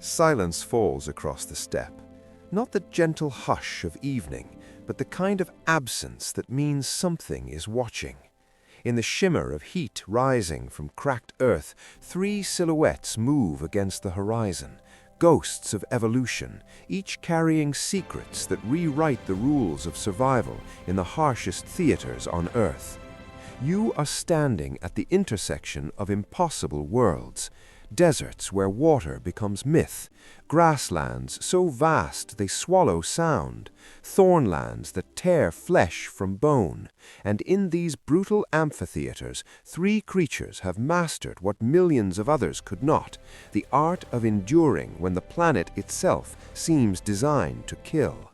Silence falls across the steppe. Not the gentle hush of evening, but the kind of absence that means something is watching. In the shimmer of heat rising from cracked earth, three silhouettes move against the horizon, ghosts of evolution, each carrying secrets that rewrite the rules of survival in the harshest theaters on Earth. You are standing at the intersection of impossible worlds. Deserts where water becomes myth, grasslands so vast they swallow sound, thornlands that tear flesh from bone, and in these brutal amphitheaters, three creatures have mastered what millions of others could not, the art of enduring when the planet itself seems designed to kill.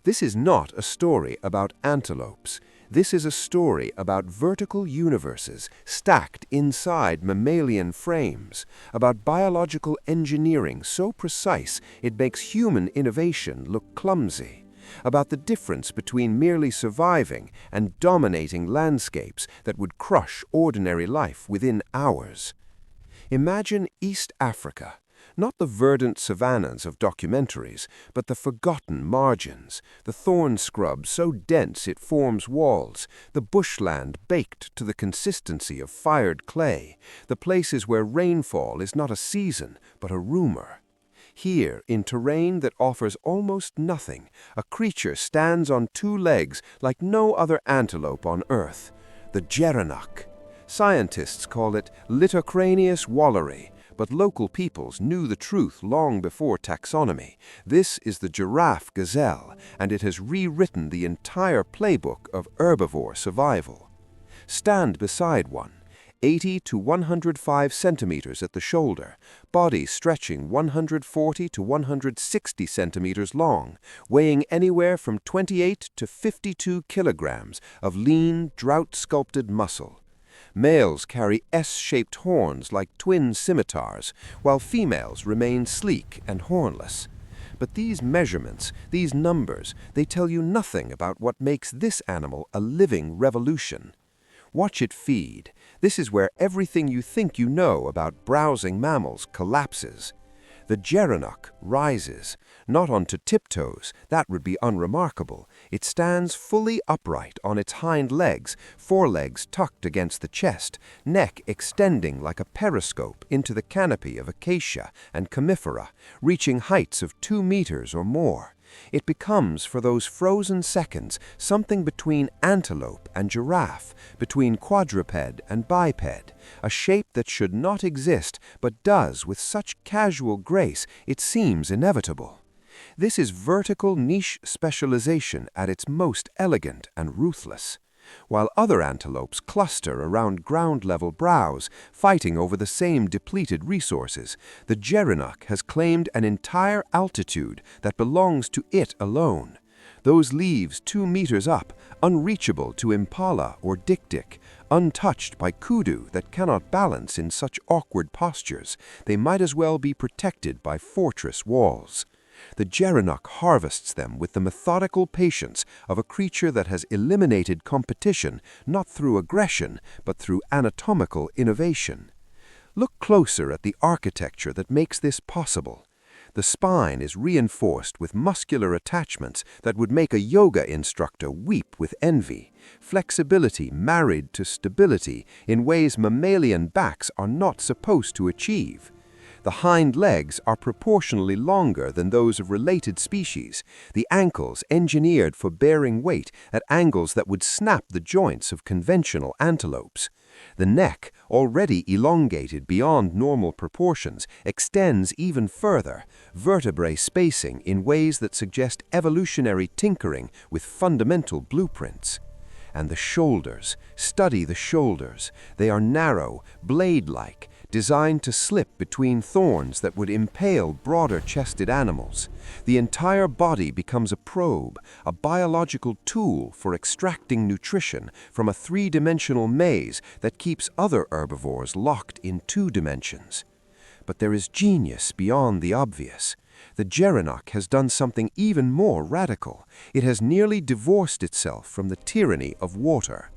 This is not a story about antelopes. This is a story about vertical universes stacked inside mammalian frames, about biological engineering so precise it makes human innovation look clumsy, about the difference between merely surviving and dominating landscapes that would crush ordinary life within hours. Imagine East Africa. Not the verdant savannas of documentaries, but the forgotten margins, the thorn scrub so dense it forms walls, the bushland baked to the consistency of fired clay, the places where rainfall is not a season, but a rumor. Here, in terrain that offers almost nothing, a creature stands on two legs like no other antelope on Earth, the gerenuk. Scientists call it Litocranius walleri, but local peoples knew the truth long before taxonomy. This is the giraffe gazelle, and it has rewritten the entire playbook of herbivore survival. Stand beside one, 80 to 105 centimeters at the shoulder, body stretching 140 to 160 centimeters long, weighing anywhere from 28 to 52 kilograms of lean, drought-sculpted muscle. Males carry S-shaped horns like twin scimitars, while females remain sleek and hornless. But these measurements, these numbers, they tell you nothing about what makes this animal a living revolution. Watch it feed. This is where everything you think you know about browsing mammals collapses. The gerenuk rises, not onto tiptoes, that would be unremarkable. It stands fully upright on its hind legs, forelegs tucked against the chest, neck extending like a periscope into the canopy of acacia and comifera, reaching heights of 2 meters or more. It becomes, for those frozen seconds, something between antelope and giraffe, between quadruped and biped, a shape that should not exist but does with such casual grace it seems inevitable. This is vertical niche specialization at its most elegant and ruthless. While other antelopes cluster around ground-level browse, fighting over the same depleted resources, the gerenuk has claimed an entire altitude that belongs to it alone. Those leaves 2 meters up, unreachable to impala or dik-dik, untouched by kudu that cannot balance in such awkward postures, they might as well be protected by fortress walls. The gerenuk harvests them with the methodical patience of a creature that has eliminated competition not through aggression, but through anatomical innovation. Look closer at the architecture that makes this possible. The spine is reinforced with muscular attachments that would make a yoga instructor weep with envy, flexibility married to stability in ways mammalian backs are not supposed to achieve. The hind legs are proportionally longer than those of related species, the ankles engineered for bearing weight at angles that would snap the joints of conventional antelopes. The neck, already elongated beyond normal proportions, extends even further, vertebrae spacing in ways that suggest evolutionary tinkering with fundamental blueprints. And the shoulders, study the shoulders. They are narrow, blade-like, designed to slip between thorns that would impale broader-chested animals. The entire body becomes a probe, a biological tool for extracting nutrition from a three-dimensional maze that keeps other herbivores locked in 2 dimensions. But there is genius beyond the obvious. The gerenuk has done something even more radical. It has nearly divorced itself from the tyranny of water.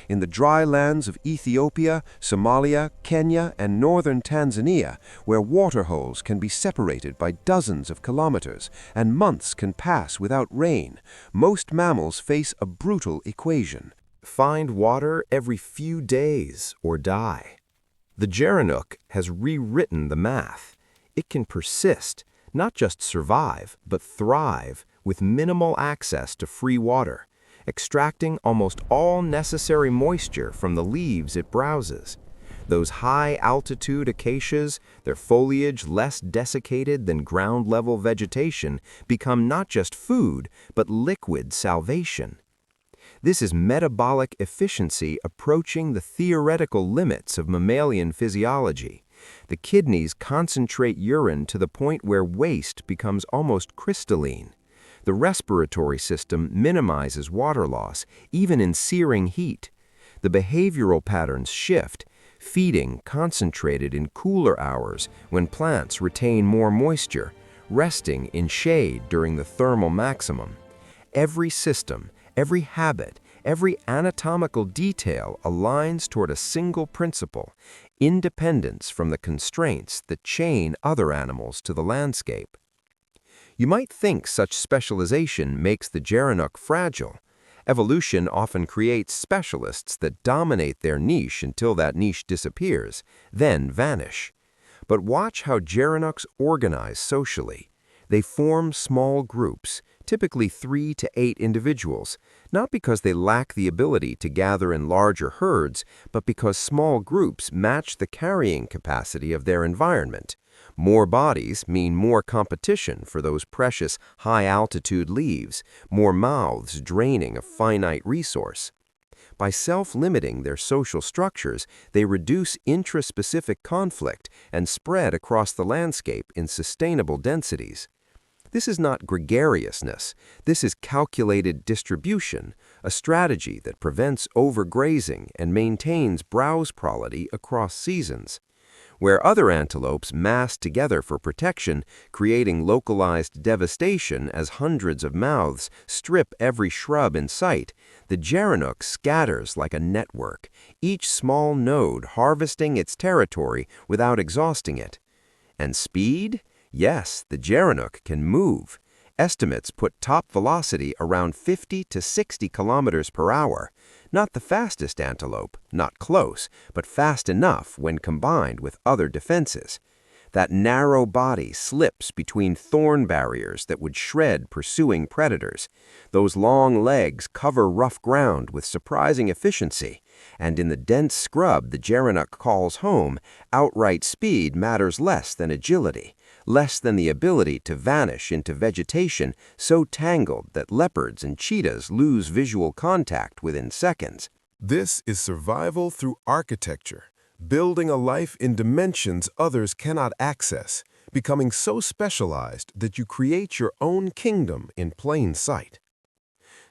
In the dry lands of Ethiopia, Somalia, Kenya, and northern Tanzania, where water holes can be separated by dozens of kilometers and months can pass without rain, most mammals face a brutal equation. Find water every few days or die. The Gerenuk has rewritten the math. It can persist, not just survive, but thrive with minimal access to free water, extracting almost all necessary moisture from the leaves it browses. Those high-altitude acacias, their foliage less desiccated than ground-level vegetation, become not just food, but liquid salvation. This is metabolic efficiency approaching the theoretical limits of mammalian physiology. The kidneys concentrate urine to the point where waste becomes almost crystalline. The respiratory system minimizes water loss, even in searing heat. The behavioral patterns shift, feeding concentrated in cooler hours when plants retain more moisture, resting in shade during the thermal maximum. Every system, every habit, every anatomical detail aligns toward a single principle: independence from the constraints that chain other animals to the landscape. You might think such specialization makes the Gerenuk fragile. Evolution often creates specialists that dominate their niche until that niche disappears, then vanish. But watch how Gerenuks organize socially. They form small groups, typically 3 to 8 individuals, not because they lack the ability to gather in larger herds, but because small groups match the carrying capacity of their environment. More bodies mean more competition for those precious high-altitude leaves, more mouths draining a finite resource. By self-limiting their social structures, they reduce intraspecific conflict and spread across the landscape in sustainable densities. This is not gregariousness. This is calculated distribution, a strategy that prevents overgrazing and maintains browse quality across seasons. Where other antelopes mass together for protection, creating localized devastation as hundreds of mouths strip every shrub in sight, the Gerenuk scatters like a network, each small node harvesting its territory without exhausting it. And speed? Yes, the Gerenuk can move. Estimates put top velocity around 50 to 60 kilometers per hour. Not the fastest antelope, not close, but fast enough when combined with other defenses. That narrow body slips between thorn barriers that would shred pursuing predators. Those long legs cover rough ground with surprising efficiency. And in the dense scrub the Gerenuk calls home, outright speed matters less than agility, less than the ability to vanish into vegetation so tangled that leopards and cheetahs lose visual contact within seconds. This is survival through architecture, building a life in dimensions others cannot access, becoming so specialized that you create your own kingdom in plain sight.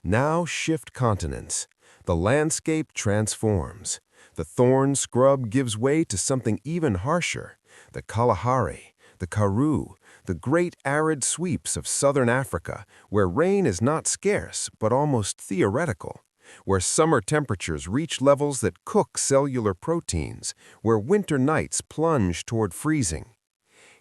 Now shift continents. The landscape transforms. The thorn scrub gives way to something even harsher: the Kalahari, the Karoo, the great arid sweeps of southern Africa, where rain is not scarce but almost theoretical, where summer temperatures reach levels that cook cellular proteins, where winter nights plunge toward freezing.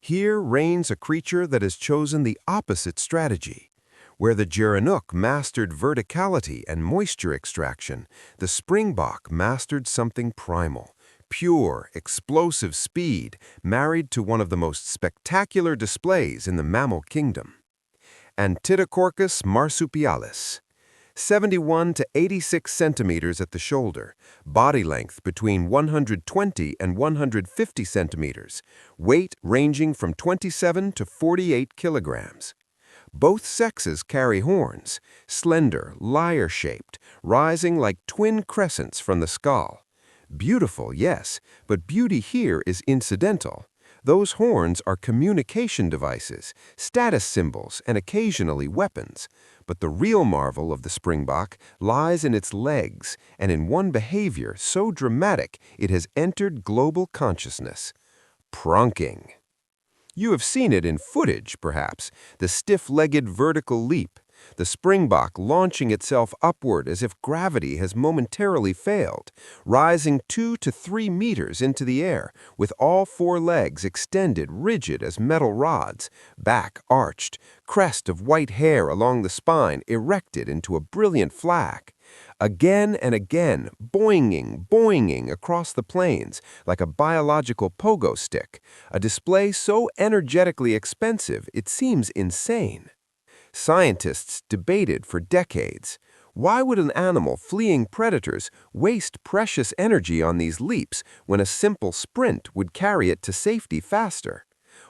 Here reigns a creature that has chosen the opposite strategy. Where the Gerenuk mastered verticality and moisture extraction, the Springbok mastered something primal: pure, explosive speed married to one of the most spectacular displays in the mammal kingdom. Antidocorcus marsupialis. 71 to 86 centimeters at the shoulder, body length between 120 and 150 centimeters, weight ranging from 27 to 48 kilograms. Both sexes carry horns, slender, lyre-shaped, rising like twin crescents from the skull. Beautiful, yes, but beauty here is incidental. Those horns are communication devices, status symbols, and occasionally weapons. But the real marvel of the Springbok lies in its legs and in one behavior so dramatic it has entered global consciousness: pronking. You have seen it in footage, perhaps, the stiff-legged vertical leap, The springbok launching itself upward as if gravity has momentarily failed, rising 2 to 3 meters into the air, with all 4 legs extended rigid as metal rods, back arched, crest of white hair along the spine erected into a brilliant flag. Again and again, boinging across the plains like a biological pogo stick, a display so energetically expensive it seems insane. Scientists debated for decades. Why would an animal fleeing predators waste precious energy on these leaps when a simple sprint would carry it to safety faster?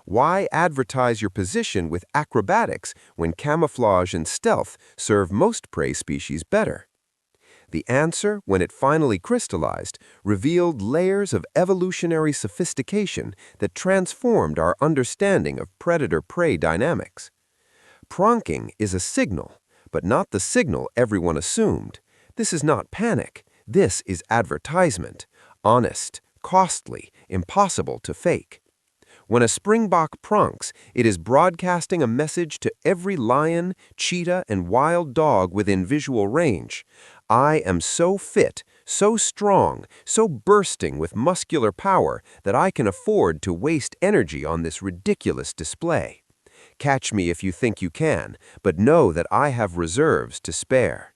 Why advertise your position with acrobatics when camouflage and stealth serve most prey species better? The answer, when it finally crystallized, revealed layers of evolutionary sophistication that transformed our understanding of predator-prey dynamics. Pronking is a signal, but not the signal everyone assumed. This is not panic. This is advertisement. Honest, costly, impossible to fake. When a springbok pronks, it is broadcasting a message to every lion, cheetah, and wild dog within visual range. I am so fit, so strong, so bursting with muscular power that I can afford to waste energy on this ridiculous display. Catch me if you think you can, but know that I have reserves to spare.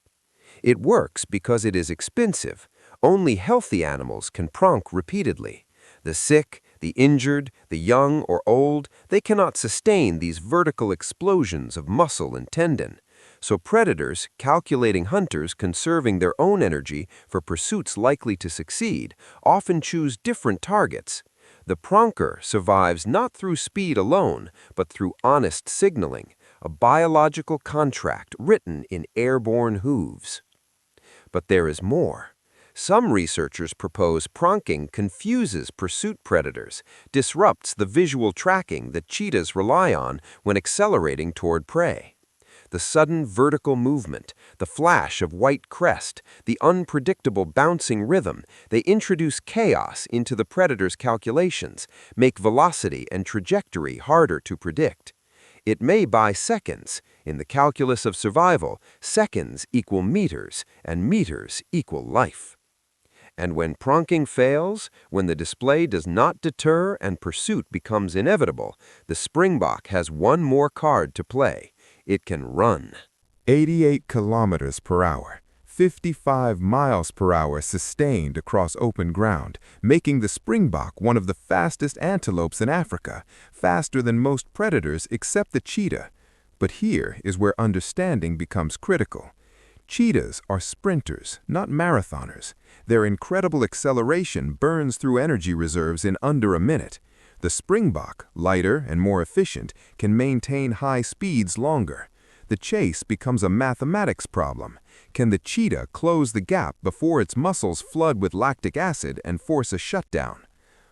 It works because it is expensive. Only healthy animals can pronk repeatedly. The sick, the injured, the young or old, they cannot sustain these vertical explosions of muscle and tendon. So predators, calculating hunters conserving their own energy for pursuits likely to succeed, often choose different targets. The pronker survives not through speed alone, but through honest signaling, a biological contract written in airborne hooves. But there is more. Some researchers propose pronking confuses pursuit predators, disrupts the visual tracking that cheetahs rely on when accelerating toward prey. The sudden vertical movement, the flash of white crest, the unpredictable bouncing rhythm, they introduce chaos into the predator's calculations, make velocity and trajectory harder to predict. It may buy seconds. In the calculus of survival, seconds equal meters, and meters equal life. And when pronking fails, when the display does not deter and pursuit becomes inevitable, the springbok has one more card to play. It can run. 88 kilometers per hour, 55 miles per hour sustained across open ground, making the springbok one of the fastest antelopes in Africa, faster than most predators except the cheetah. But here is where understanding becomes critical. Cheetahs are sprinters, not marathoners. Their incredible acceleration burns through energy reserves in under a minute. The springbok, lighter and more efficient, can maintain high speeds longer. The chase becomes a mathematics problem. Can the cheetah close the gap before its muscles flood with lactic acid and force a shutdown?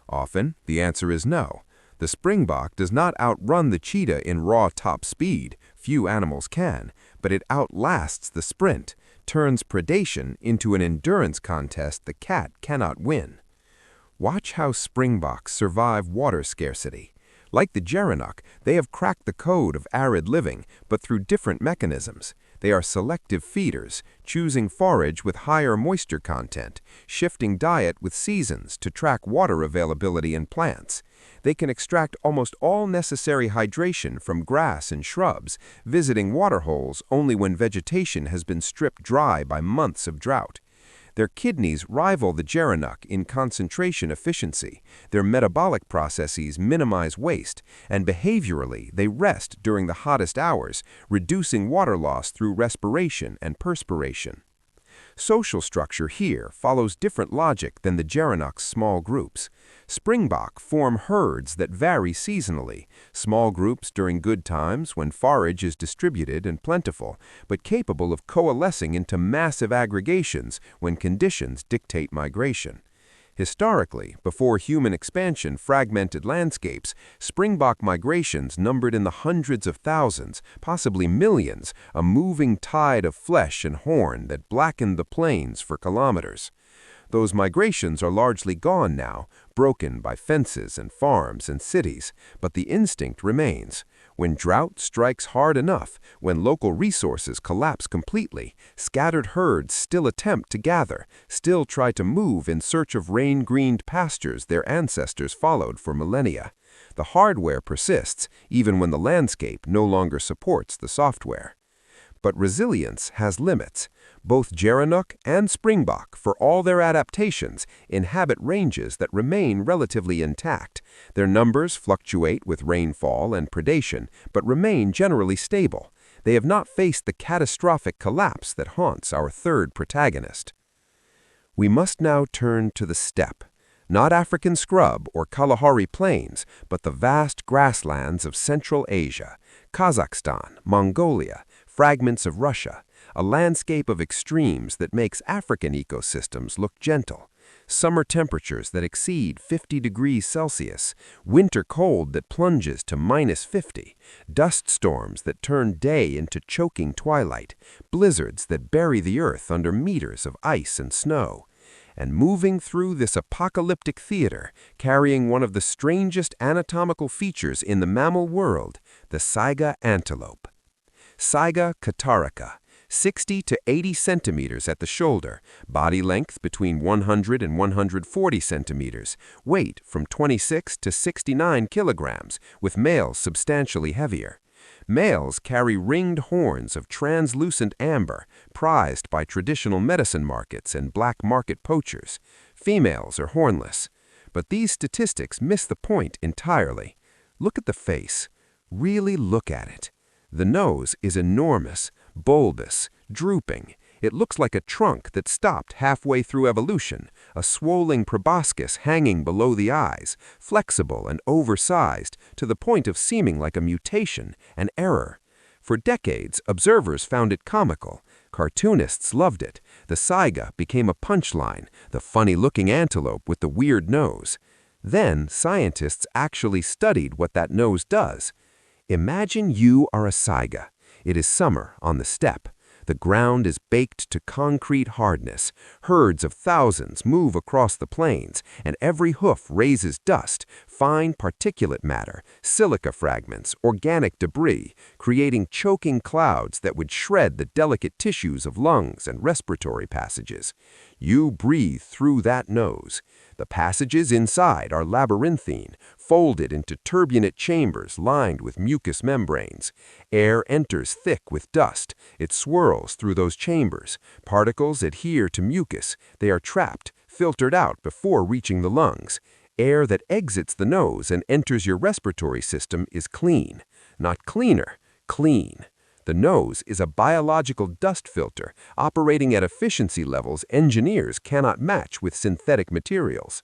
Often, the answer is no. The springbok does not outrun the cheetah in raw top speed. Few animals can, but it outlasts the sprint, turns predation into an endurance contest the cat cannot win. Watch how springboks survive water scarcity. Like the gerenuk, they have cracked the code of arid living, but through different mechanisms. They are selective feeders, choosing forage with higher moisture content, shifting diet with seasons to track water availability in plants. They can extract almost all necessary hydration from grass and shrubs, visiting waterholes only when vegetation has been stripped dry by months of drought. Their kidneys rival the gerenuk in concentration efficiency, their metabolic processes minimize waste, and behaviorally they rest during the hottest hours, reducing water loss through respiration and perspiration. Social structure here follows different logic than the gerenuk's small groups. Springbok form herds that vary seasonally, small groups during good times when forage is distributed and plentiful, but capable of coalescing into massive aggregations when conditions dictate migration. Historically, before human expansion fragmented landscapes, springbok migrations numbered in the hundreds of thousands, possibly millions, a moving tide of flesh and horn that blackened the plains for kilometers. Those migrations are largely gone now, broken by fences and farms and cities, but the instinct remains. When drought strikes hard enough, when local resources collapse completely, scattered herds still attempt to gather, still try to move in search of rain-greened pastures their ancestors followed for millennia. The hardware persists, even when the landscape no longer supports the software. But resilience has limits. Both Gerenuk and Springbok, for all their adaptations, inhabit ranges that remain relatively intact. Their numbers fluctuate with rainfall and predation, but remain generally stable. They have not faced the catastrophic collapse that haunts our third protagonist. We must now turn to the steppe. Not African scrub or Kalahari plains, but the vast grasslands of Central Asia, Kazakhstan, Mongolia, fragments of Russia, a landscape of extremes that makes African ecosystems look gentle. Summer temperatures that exceed 50 degrees Celsius, winter cold that plunges to -50, dust storms that turn day into choking twilight, blizzards that bury the earth under meters of ice and snow. And moving through this apocalyptic theater, carrying one of the strangest anatomical features in the mammal world, the saiga antelope. Saiga cataraca, 60 to 80 centimeters at the shoulder, body length between 100 and 140 centimeters, weight from 26 to 69 kilograms, with males substantially heavier. Males carry ringed horns of translucent amber, prized by traditional medicine markets and black market poachers. Females are hornless. But these statistics miss the point entirely. Look at the face. Really look at it. The nose is enormous, bulbous, drooping. It looks like a trunk that stopped halfway through evolution, a swollen proboscis hanging below the eyes, flexible and oversized to the point of seeming like a mutation, an error. For decades, observers found it comical. Cartoonists loved it. The saiga became a punchline, the funny-looking antelope with the weird nose. Then, scientists actually studied what that nose does. Imagine you are a saiga. It is summer on the steppe. The ground is baked to concrete hardness. Herds of thousands move across the plains, and every hoof raises dust, fine particulate matter, silica fragments, organic debris, creating choking clouds that would shred the delicate tissues of lungs and respiratory passages. You breathe through that nose. The passages inside are labyrinthine, folded into turbulent chambers lined with mucous membranes. Air enters thick with dust. It swirls through those chambers. Particles adhere to mucus. They are trapped, filtered out before reaching the lungs. Air that exits the nose and enters your respiratory system is clean. Not cleaner, clean. The nose is a biological dust filter operating at efficiency levels engineers cannot match with synthetic materials.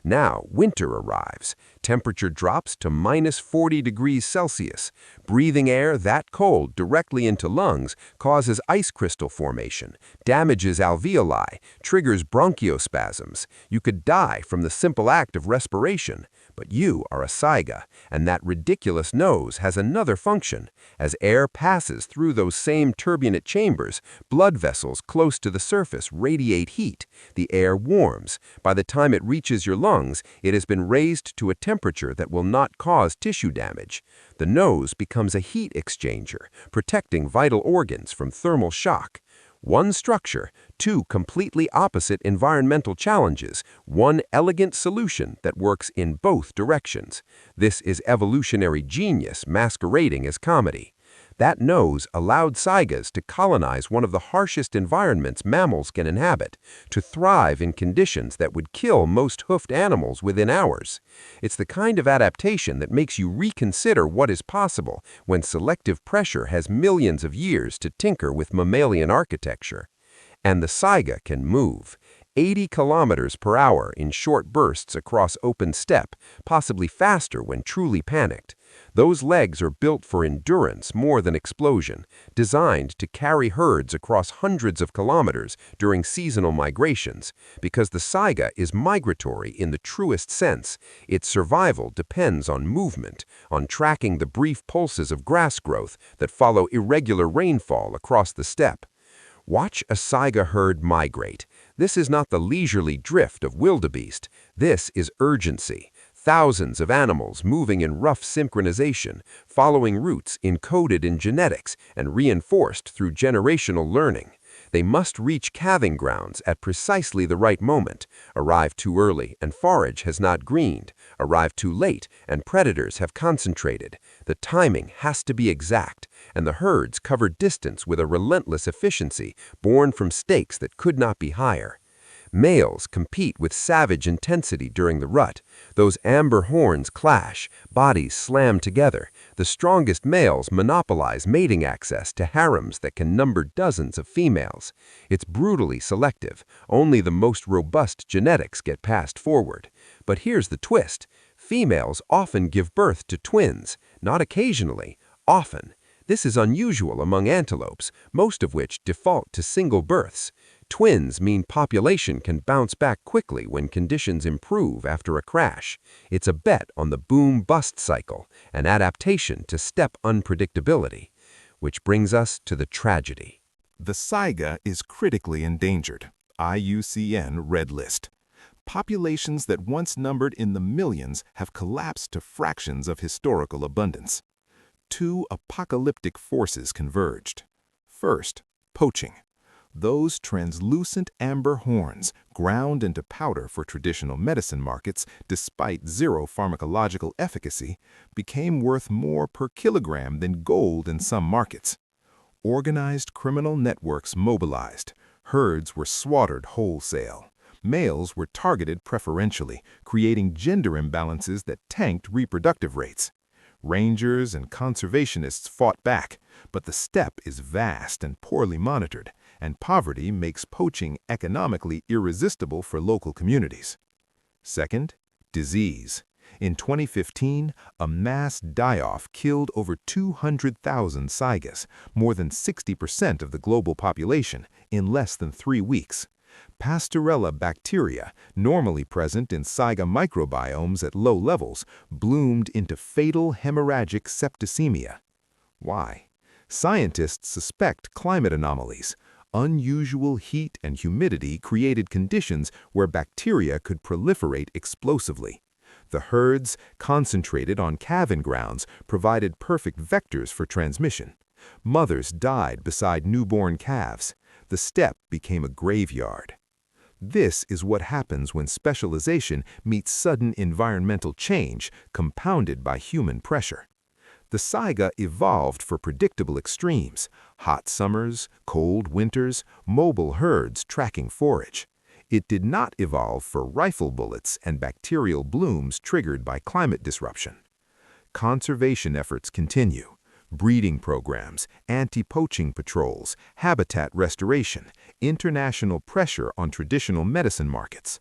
Now, winter arrives. Temperature drops to -40 degrees Celsius. Breathing air that cold directly into lungs causes ice crystal formation, damages alveoli, triggers bronchiospasms. You could die from the simple act of respiration. But you are a saiga, and that ridiculous nose has another function. As air passes through those same turbulent chambers, blood vessels close to the surface radiate heat. The air warms. By the time it reaches your lungs, it has been raised to a temperature that will not cause tissue damage. The nose becomes a heat exchanger, protecting vital organs from thermal shock. One structure, two completely opposite environmental challenges, one elegant solution that works in both directions. This is evolutionary genius masquerading as comedy. That nose allowed saigas to colonize one of the harshest environments mammals can inhabit, to thrive in conditions that would kill most hoofed animals within hours. It's the kind of adaptation that makes you reconsider what is possible when selective pressure has millions of years to tinker with mammalian architecture. And the saiga can move. 80 kilometers per hour in short bursts across open steppe, possibly faster when truly panicked. Those legs are built for endurance more than explosion, designed to carry herds across hundreds of kilometers during seasonal migrations. Because the saiga is migratory in the truest sense, its survival depends on movement, on tracking the brief pulses of grass growth that follow irregular rainfall across the steppe. Watch a saiga herd migrate. This is not the leisurely drift of wildebeest. This is urgency. thousands of animals moving in rough synchronization, following routes encoded in genetics and reinforced through generational learning. They must reach calving grounds at precisely the right moment, arrive too early and forage has not greened, arrive too late and predators have concentrated. The timing has to be exact, and the herds cover distance with a relentless efficiency born from stakes that could not be higher. Males compete with savage intensity during the rut. Those amber horns clash, bodies slam together. The strongest males monopolize mating access to harems that can number dozens of females. It's brutally selective. Only the most robust genetics get passed forward. But here's the twist. Females often give birth to twins, not occasionally, often. This is unusual among antelopes, most of which default to single births. Twins mean population can bounce back quickly when conditions improve after a crash. It's a bet on the boom-bust cycle, an adaptation to steppe unpredictability. Which brings us to the tragedy. The saiga is critically endangered, IUCN Red List. Populations that once numbered in the millions have collapsed to fractions of historical abundance. Two apocalyptic forces converged. First, poaching. Those translucent amber horns, ground into powder for traditional medicine markets despite zero pharmacological efficacy, became worth more per kilogram than gold in some markets. Organized criminal networks mobilized. Herds were slaughtered wholesale. Males were targeted preferentially, creating gender imbalances that tanked reproductive rates. Rangers and conservationists fought back, but the steppe is vast and poorly monitored, and poverty makes poaching economically irresistible for local communities. Second, disease. In 2015, a mass die-off killed over 200,000 saigas, more than 60% of the global population, in less than 3 weeks. Pastorella bacteria, normally present in saiga microbiomes at low levels, bloomed into fatal hemorrhagic septicemia. Why? Scientists suspect climate anomalies. Unusual heat and humidity created conditions where bacteria could proliferate explosively. The herds, concentrated on calving grounds, provided perfect vectors for transmission. Mothers died beside newborn calves. The steppe became a graveyard. This is what happens when specialization meets sudden environmental change, compounded by human pressure. The saiga evolved for predictable extremes: hot summers, cold winters, mobile herds tracking forage. It did not evolve for rifle bullets and bacterial blooms triggered by climate disruption. Conservation efforts continue. Breeding programs, anti-poaching patrols, habitat restoration, international pressure on traditional medicine markets.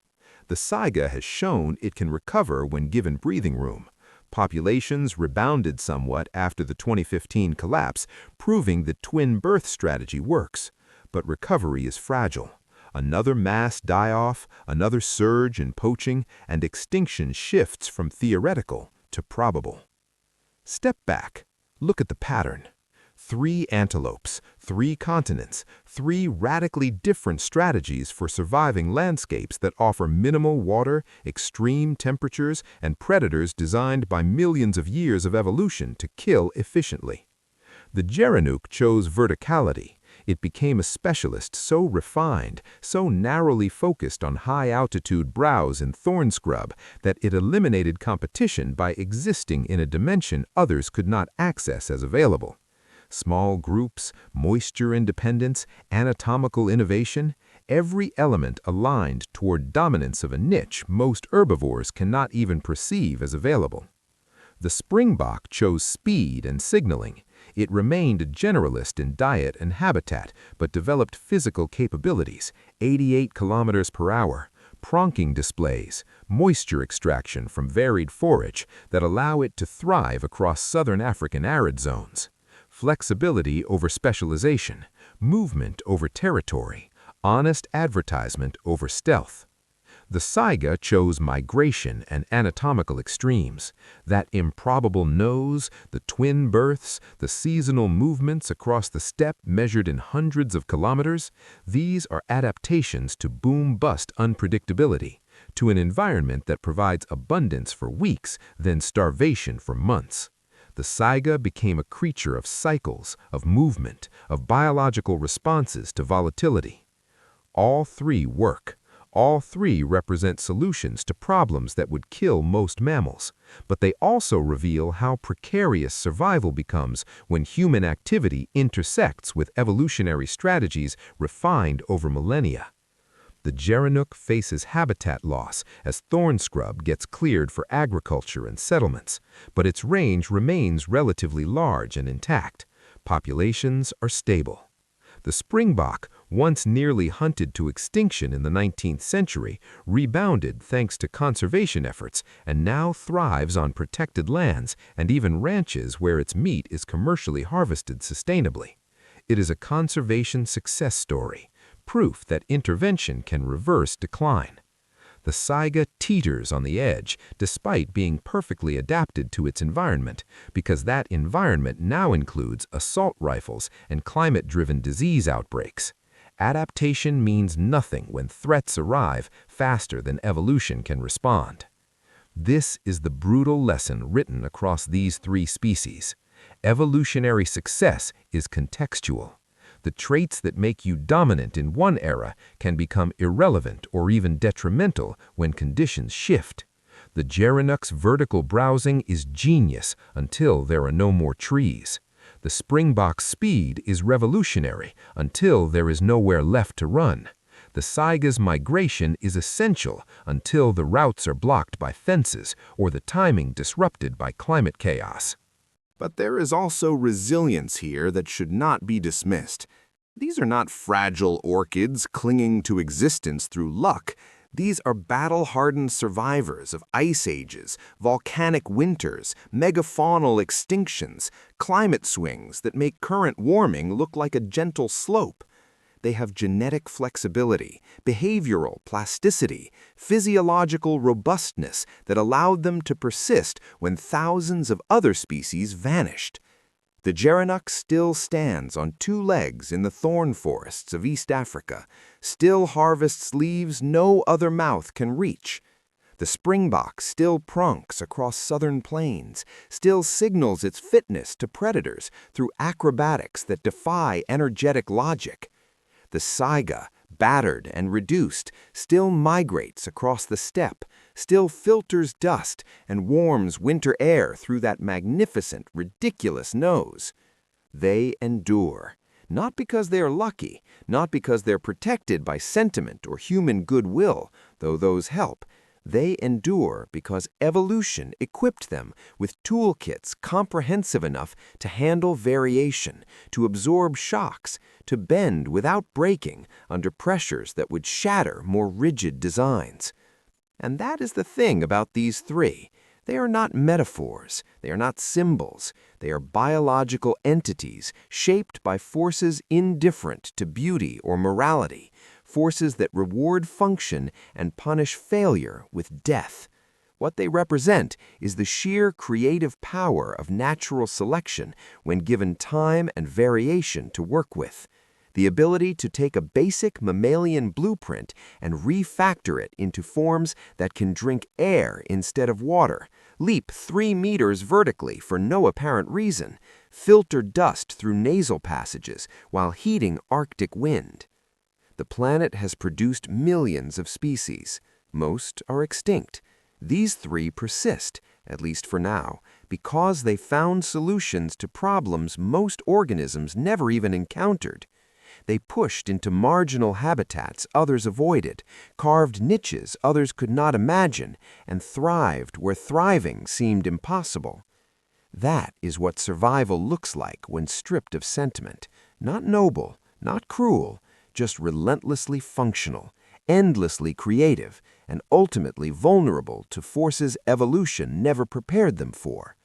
The saiga has shown it can recover when given breathing room. Populations rebounded somewhat after the 2015 collapse, proving the twin birth strategy works. But recovery is fragile. Another mass die-off, another surge in poaching, and extinction shifts from theoretical to probable. Step back. Look at the pattern. 3 antelopes, 3 continents, 3 radically different strategies for surviving landscapes that offer minimal water, extreme temperatures, and predators designed by millions of years of evolution to kill efficiently. The Gerenuk chose verticality. It became a specialist so refined, so narrowly focused on high-altitude browse and thorn scrub that it eliminated competition by existing in a dimension others could not access as available. Small groups, moisture independence, anatomical innovation, every element aligned toward dominance of a niche most herbivores cannot even perceive as available. The Springbok chose speed and signaling. It remained a generalist in diet and habitat, but developed physical capabilities, 88 kilometers per hour, pronking displays, moisture extraction from varied forage that allow it to thrive across southern African arid zones. Flexibility over specialization, movement over territory, honest advertisement over stealth. The saiga chose migration and anatomical extremes. That improbable nose, the twin births, the seasonal movements across the steppe measured in hundreds of kilometers, these are adaptations to boom-bust unpredictability, to an environment that provides abundance for weeks, then starvation for months. The saiga became a creature of cycles, of movement, of biological responses to volatility. All three work. All three represent solutions to problems that would kill most mammals, but they also reveal how precarious survival becomes when human activity intersects with evolutionary strategies refined over millennia. The gerenuk faces habitat loss as thorn scrub gets cleared for agriculture and settlements, but its range remains relatively large and intact. Populations are stable. The springbok, once nearly hunted to extinction in the 19th century, rebounded thanks to conservation efforts and now thrives on protected lands and even ranches where its meat is commercially harvested sustainably. It is a conservation success story, proof that intervention can reverse decline. The saiga teeters on the edge despite being perfectly adapted to its environment, because that environment now includes assault rifles and climate-driven disease outbreaks. Adaptation means nothing when threats arrive faster than evolution can respond. This is the brutal lesson written across these three species. Evolutionary success is contextual. The traits that make you dominant in one era can become irrelevant or even detrimental when conditions shift. The gerenuk's vertical browsing is genius until there are no more trees. The springbok's speed is revolutionary until there is nowhere left to run. The saiga's migration is essential until the routes are blocked by fences or the timing disrupted by climate chaos. But there is also resilience here that should not be dismissed. These are not fragile orchids clinging to existence through luck. These are battle-hardened survivors of ice ages, volcanic winters, megafaunal extinctions, climate swings that make current warming look like a gentle slope. They have genetic flexibility, behavioral plasticity, physiological robustness that allowed them to persist when thousands of other species vanished. The gerenuk still stands on two legs in the thorn forests of East Africa, still harvests leaves no other mouth can reach. The springbok still pronks across southern plains, still signals its fitness to predators through acrobatics that defy energetic logic. The saiga, battered and reduced, still migrates across the steppe, still filters dust and warms winter air through that magnificent, ridiculous nose. They endure, not because they are lucky, not because they're protected by sentiment or human goodwill, though those help. They endure because evolution equipped them with toolkits comprehensive enough to handle variation, to absorb shocks, to bend without breaking under pressures that would shatter more rigid designs. And that is the thing about these three. They are not metaphors, they are not symbols, they are biological entities shaped by forces indifferent to beauty or morality, forces that reward function and punish failure with death. What they represent is the sheer creative power of natural selection when given time and variation to work with. The ability to take a basic mammalian blueprint and refactor it into forms that can drink air instead of water, leap 3 meters vertically for no apparent reason, filter dust through nasal passages while heating Arctic wind. The planet has produced millions of species. Most are extinct. These three persist, at least for now, because they found solutions to problems most organisms never even encountered. They pushed into marginal habitats others avoided, carved niches others could not imagine, and thrived where thriving seemed impossible. That is what survival looks like when stripped of sentiment. Not noble, not cruel, just relentlessly functional, endlessly creative, and ultimately vulnerable to forces evolution never prepared them for.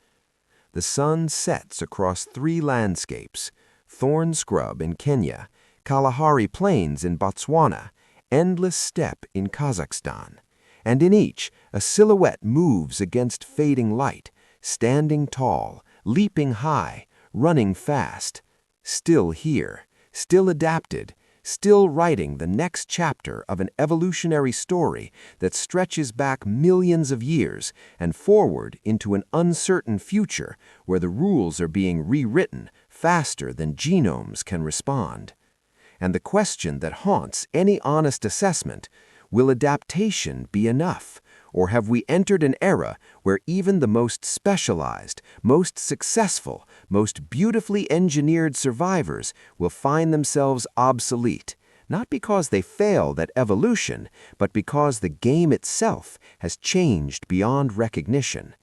The sun sets across 3 landscapes: thorn scrub in Kenya, Kalahari Plains in Botswana, endless steppe in Kazakhstan. And in each, a silhouette moves against fading light, standing tall, leaping high, running fast. Still here, still adapted, still writing the next chapter of an evolutionary story that stretches back millions of years and forward into an uncertain future where the rules are being rewritten faster than genomes can respond. And the question that haunts any honest assessment: will adaptation be enough? Or have we entered an era where even the most specialized, most successful, most beautifully engineered survivors will find themselves obsolete, not because they failed at evolution, but because the game itself has changed beyond recognition?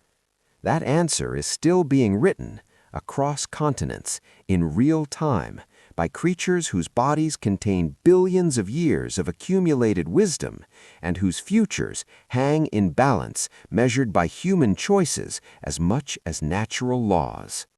That answer is still being written across continents in real time by creatures whose bodies contain billions of years of accumulated wisdom and whose futures hang in balance measured by human choices as much as natural laws.